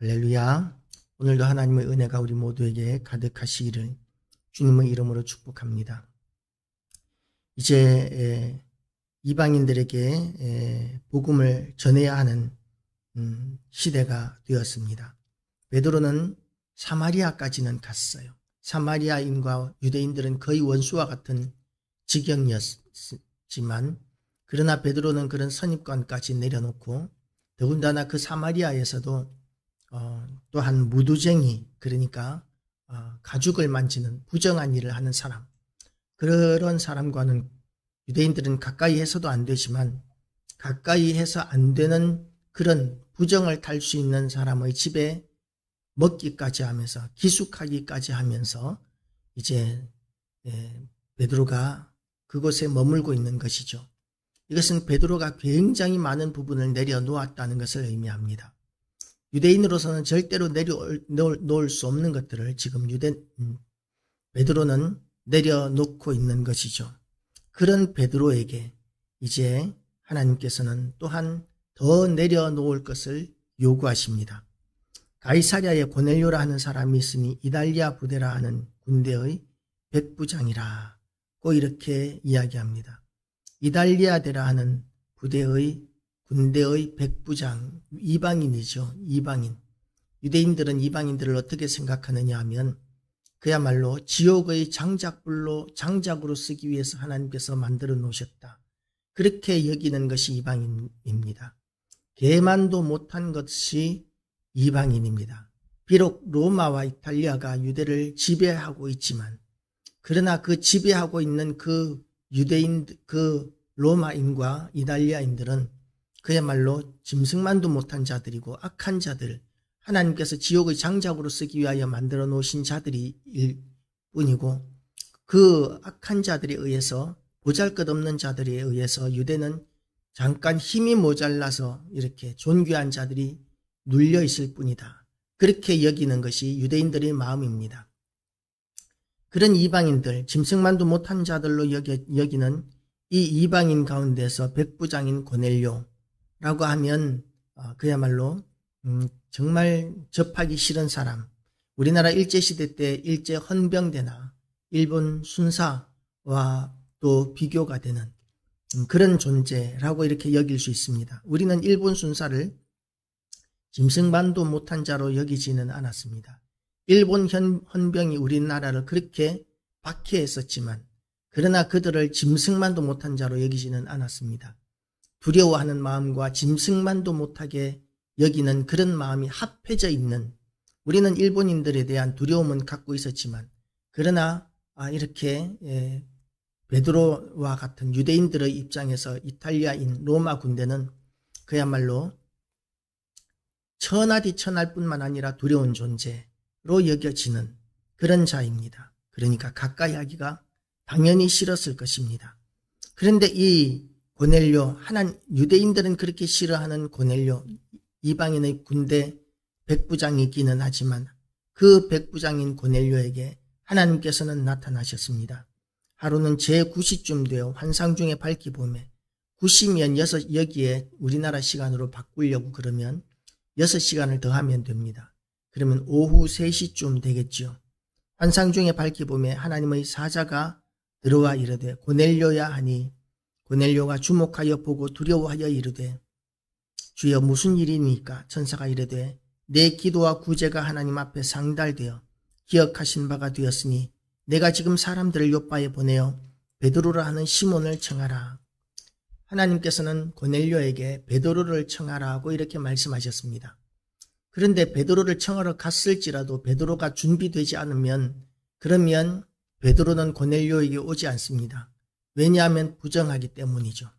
할렐루야. 오늘도 하나님의 은혜가 우리 모두에게 가득하시기를 주님의 이름으로 축복합니다. 이제 이방인들에게 복음을 전해야 하는 시대가 되었습니다. 베드로는 사마리아까지는 갔어요. 사마리아인과 유대인들은 거의 원수와 같은 지경이었지만, 그러나 베드로는 그런 선입관까지 내려놓고 더군다나 그 사마리아에서도 또한 무두쟁이, 그러니까 가죽을 만지는 부정한 일을 하는 사람, 그런 사람과는 유대인들은 가까이 해서도 안 되지만 가까이 해서 안 되는 그런 부정을 탈 수 있는 사람의 집에 먹기까지 하면서 기숙하기까지 하면서 이제 베드로가 그곳에 머물고 있는 것이죠. 이것은 베드로가 굉장히 많은 부분을 내려놓았다는 것을 의미합니다. 유대인으로서는 절대로 내려놓을 수 없는 것들을 지금 베드로는 내려놓고 있는 것이죠. 그런 베드로에게 이제 하나님께서는 또한 더 내려놓을 것을 요구하십니다. 가이사랴에 고넬료라 하는 사람이 있으니 이달리아 부대라 하는 군대의 백부장이라고 이렇게 이야기합니다. 이달리아대라 하는 군대의 백부장, 이방인이죠. 이방인. 유대인들은 이방인들을 어떻게 생각하느냐 하면 그야말로 지옥의 장작으로 쓰기 위해서 하나님께서 만들어 놓으셨다, 그렇게 여기는 것이 이방인입니다. 개만도 못한 것이 이방인입니다. 비록 로마와 이탈리아가 유대를 지배하고 있지만, 그러나 그 지배하고 있는 그 로마인과 이탈리아인들은 그야말로 짐승만도 못한 자들이고 악한 자들, 하나님께서 지옥의 장작으로 쓰기 위하여 만들어 놓으신 자들일 뿐이고, 그 악한 자들에 의해서, 보잘것없는 자들에 의해서 유대는 잠깐 힘이 모자라서 이렇게 존귀한 자들이 눌려 있을 뿐이다, 그렇게 여기는 것이 유대인들의 마음입니다. 그런 이방인들, 짐승만도 못한 자들로 여기는 이 이방인 가운데서 백부장인 고넬료라고 하면 그야말로 정말 접하기 싫은 사람, 우리나라 일제시대 때 일제 헌병대나 일본 순사와 또 비교가 되는 그런 존재라고 이렇게 여길 수 있습니다. 우리는 일본 순사를 짐승만도 못한 자로 여기지는 않았습니다. 일본 헌병이 우리나라를 그렇게 박해했었지만, 그러나 그들을 짐승만도 못한 자로 여기지는 않았습니다. 두려워하는 마음과 짐승만도 못하게 여기는 그런 마음이 합해져 있는, 우리는 일본인들에 대한 두려움은 갖고 있었지만, 그러나 이렇게 베드로와 같은 유대인들의 입장에서 이탈리아인 로마 군대는 그야말로 천하디천할 뿐만 아니라 두려운 존재로 여겨지는 그런 자입니다. 그러니까 가까이 하기가 당연히 싫었을 것입니다. 그런데 이 고넬료, 유대인들은 그렇게 싫어하는 고넬료, 이방인의 군대 백부장이기는 하지만 그 백부장인 고넬료에게 하나님께서는 나타나셨습니다. 하루는 제9시쯤 되어 환상 중에 밝히 보매, 9시면 여기에 우리나라 시간으로 바꾸려고 그러면 6시간을 더하면 됩니다. 그러면 오후 3시쯤 되겠죠. 환상 중에 밝히 보매 하나님의 사자가 들어와 이르되 고넬료야 하니, 고넬료가 주목하여 보고 두려워하여 이르되 주여 무슨 일이니까? 천사가 이르되 내 기도와 구제가 하나님 앞에 상달되어 기억하신 바가 되었으니 내가 지금 사람들을 요빠에 보내어 베드로라 하는 시몬을 청하라. 하나님께서는 고넬료에게 베드로를 청하라고 이렇게 말씀하셨습니다. 그런데 베드로를 청하러 갔을지라도 베드로가 준비되지 않으면, 그러면 베드로는 고넬료에게 오지 않습니다. 왜냐하면 부정하기 때문이죠.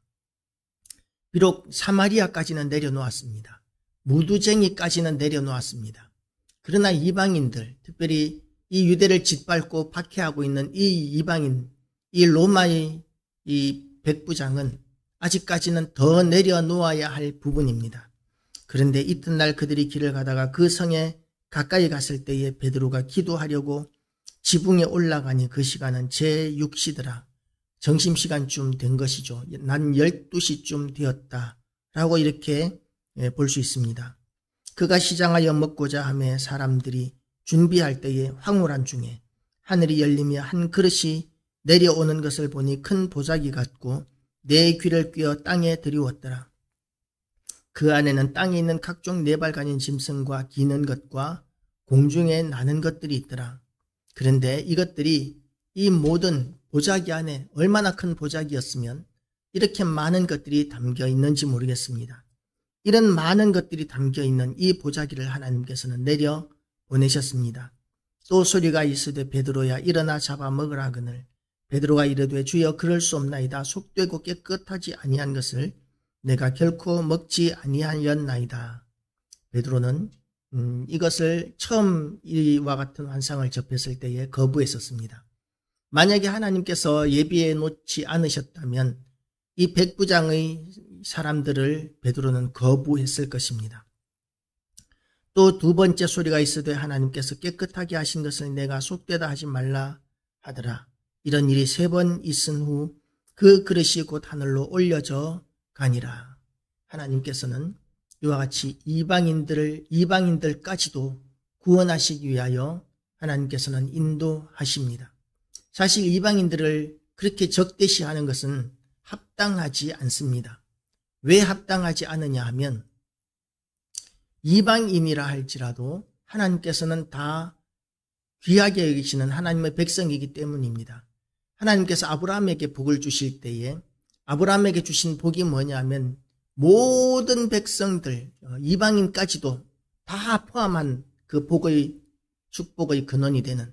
비록 사마리아까지는 내려놓았습니다. 무두쟁이까지는 내려놓았습니다. 그러나 이방인들, 특별히 이 유대를 짓밟고 박해하고 있는 이 이방인, 이 로마의 이 백부장은 아직까지는 더 내려놓아야 할 부분입니다. 그런데 이튿날 그들이 길을 가다가 그 성에 가까이 갔을 때에 베드로가 기도하려고 지붕에 올라가니 그 시간은 제6시더라. 점심시간쯤 된 것이죠. 난 12시쯤 되었다라고 이렇게 볼 수 있습니다. 그가 시장하여 먹고자 하며 사람들이 준비할 때에 황홀한 중에 하늘이 열리며 한 그릇이 내려오는 것을 보니 큰 보자기 같고 내 귀를 꿰어 땅에 들이웠더라. 그 안에는 땅에 있는 각종 네발 가진 짐승과 기는 것과 공중에 나는 것들이 있더라. 그런데 이것들이 이 모든 보자기 안에 얼마나 큰 보자기였으면 이렇게 많은 것들이 담겨 있는지 모르겠습니다. 이런 많은 것들이 담겨 있는 이 보자기를 하나님께서는 내려 보내셨습니다. 또 소리가 있으되 베드로야 일어나 잡아 먹으라 하거늘 베드로가 이르되 주여 그럴 수 없나이다. 속되고 깨끗하지 아니한 것을 내가 결코 먹지 아니하였나이다. 베드로는 이것을 처음 이와 같은 환상을 접했을 때에 거부했었습니다. 만약에 하나님께서 예비해 놓지 않으셨다면 이 백부장의 사람들을 베드로는 거부했을 것입니다. 또 두 번째 소리가 있으되 하나님께서 깨끗하게 하신 것을 내가 속되다 하지 말라 하더라. 이런 일이 3번 있은 후 그 그릇이 곧 하늘로 올려져 가니라. 하나님께서는 이와 같이 이방인들까지도 구원하시기 위하여 하나님께서는 인도하십니다. 사실 이방인들을 그렇게 적대시하는 것은 합당하지 않습니다. 왜 합당하지 않느냐 하면 이방인이라 할지라도 하나님께서는 다 귀하게 여기시는 하나님의 백성이기 때문입니다. 하나님께서 아브라함에게 복을 주실 때에 아브라함에게 주신 복이 뭐냐 하면 모든 백성들, 이방인까지도 다 포함한 그 복의 축복의 근원이 되는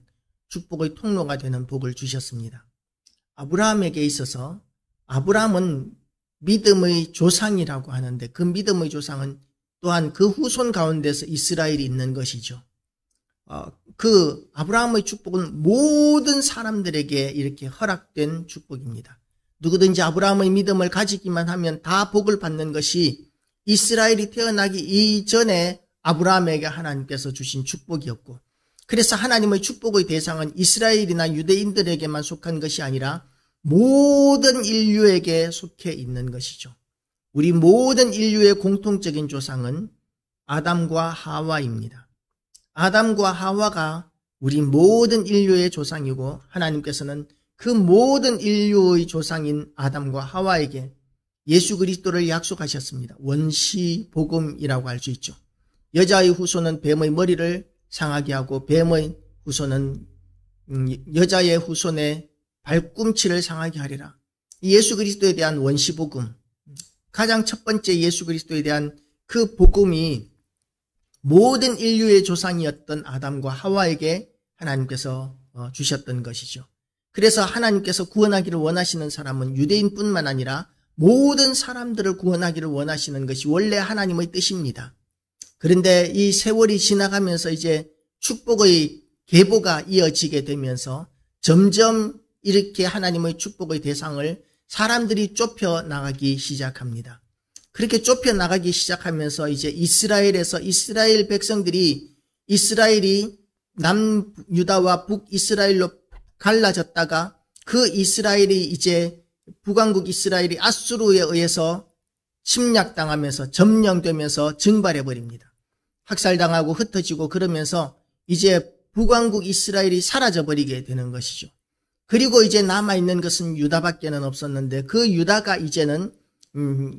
축복의 통로가 되는 복을 주셨습니다. 아브라함에게 있어서 아브라함은 믿음의 조상이라고 하는데 그 믿음의 조상은 또한 그 후손 가운데서 이스라엘이 있는 것이죠. 그 아브라함의 축복은 모든 사람들에게 이렇게 허락된 축복입니다. 누구든지 아브라함의 믿음을 가지기만 하면 다 복을 받는 것이 이스라엘이 태어나기 이전에 아브라함에게 하나님께서 주신 축복이었고, 그래서 하나님의 축복의 대상은 이스라엘이나 유대인들에게만 속한 것이 아니라 모든 인류에게 속해 있는 것이죠. 우리 모든 인류의 공통적인 조상은 아담과 하와입니다. 아담과 하와가 우리 모든 인류의 조상이고 하나님께서는 그 모든 인류의 조상인 아담과 하와에게 예수 그리스도를 약속하셨습니다. 원시복음이라고 할 수 있죠. 여자의 후손은 뱀의 머리를 상하게 하고 뱀의 후손은 여자의 후손의 발꿈치를 상하게 하리라. 예수 그리스도에 대한 원시복음, 가장 첫 번째 예수 그리스도에 대한 그 복음이 모든 인류의 조상이었던 아담과 하와에게 하나님께서 주셨던 것이죠. 그래서 하나님께서 구원하기를 원하시는 사람은 유대인뿐만 아니라 모든 사람들을 구원하기를 원하시는 것이 원래 하나님의 뜻입니다. 그런데 이 세월이 지나가면서 이제 축복의 계보가 이어지게 되면서 점점 이렇게 하나님의 축복의 대상을 사람들이 좁혀 나가기 시작합니다. 그렇게 좁혀 나가기 시작하면서 이제 이스라엘에서 이스라엘 백성들이 이스라엘이 남유다와 북이스라엘로 갈라졌다가 그 이스라엘이 이제 북왕국 이스라엘이 아수르에 의해서 침략당하면서 점령되면서 증발해버립니다. 학살당하고 흩어지고 그러면서 이제 북왕국 이스라엘이 사라져버리게 되는 것이죠. 그리고 이제 남아있는 것은 유다밖에는 없었는데 그 유다가 이제는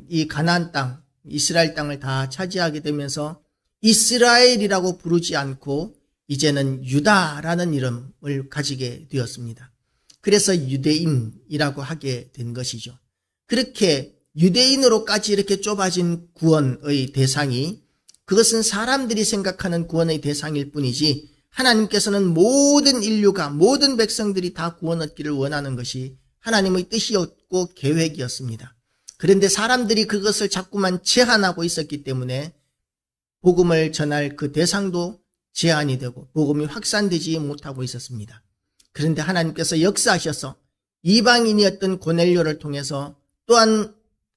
이 가나안 땅, 이스라엘 땅을 다 차지하게 되면서 이스라엘이라고 부르지 않고 이제는 유다라는 이름을 가지게 되었습니다. 그래서 유대인이라고 하게 된 것이죠. 그렇게 유대인으로까지 이렇게 좁아진 구원의 대상이 그것은 사람들이 생각하는 구원의 대상일 뿐이지 하나님께서는 모든 인류가 모든 백성들이 다 구원 얻기를 원하는 것이 하나님의 뜻이었고 계획이었습니다. 그런데 사람들이 그것을 자꾸만 제한하고 있었기 때문에 복음을 전할 그 대상도 제한이 되고 복음이 확산되지 못하고 있었습니다. 그런데 하나님께서 역사하셔서 이방인이었던 고넬료를 통해서 또한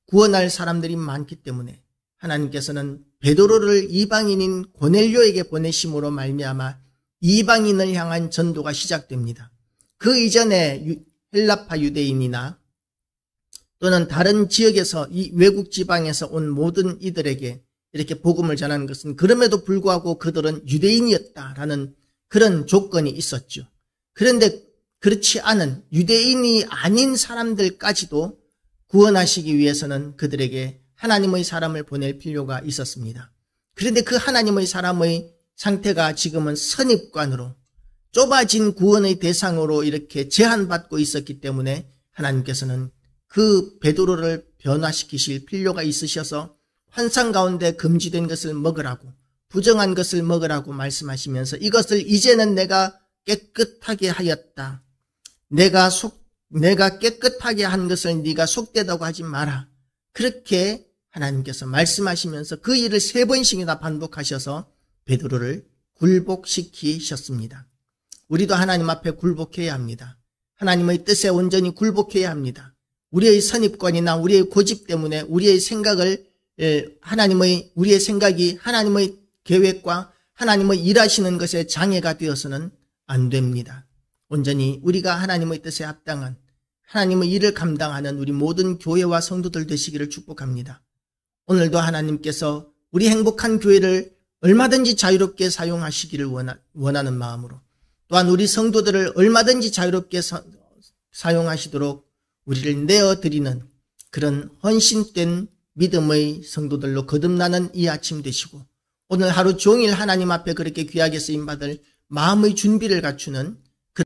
구원할 사람들이 많기 때문에 하나님께서는 베드로를 이방인인 고넬료에게 보내심으로 말미암아 이방인을 향한 전도가 시작됩니다. 그 이전에 헬라파 유대인이나 또는 다른 지역에서 이 외국 지방에서 온 모든 이들에게 이렇게 복음을 전하는 것은 그럼에도 불구하고 그들은 유대인이었다라는 그런 조건이 있었죠. 그런데 그렇지 않은 유대인이 아닌 사람들까지도 구원하시기 위해서는 그들에게 하나님의 사람을 보낼 필요가 있었습니다. 그런데 그 하나님의 사람의 상태가 지금은 선입관으로 좁아진 구원의 대상으로 이렇게 제한받고 있었기 때문에 하나님께서는 그 베드로를 변화시키실 필요가 있으셔서 환상 가운데 금지된 것을 먹으라고, 부정한 것을 먹으라고 말씀하시면서 이것을 이제는 내가 깨끗하게 하였다. 내가 깨끗하게 한 것을 네가 속되다고 하지 마라. 그렇게 하나님께서 말씀하시면서 그 일을 3번씩이나 반복하셔서 베드로를 굴복시키셨습니다. 우리도 하나님 앞에 굴복해야 합니다. 하나님의 뜻에 온전히 굴복해야 합니다. 우리의 선입관이나 우리의 고집 때문에 우리의 생각이 하나님의 계획과 하나님의 일하시는 것에 장애가 되어서는 안 됩니다. 온전히 우리가 하나님의 뜻에 합당한 하나님의 일을 감당하는 우리 모든 교회와 성도들 되시기를 축복합니다. 오늘도 하나님께서 우리 행복한 교회를 얼마든지 자유롭게 사용하시기를 원하는 마음으로, 또한 우리 성도들을 얼마든지 자유롭게 사용하시도록 우리를 내어드리는 그런 헌신된 믿음의 성도들로 거듭나는 이 아침 되시고, 오늘 하루 종일 하나님 앞에 그렇게 귀하게 쓰임받을 마음의 준비를 갖추는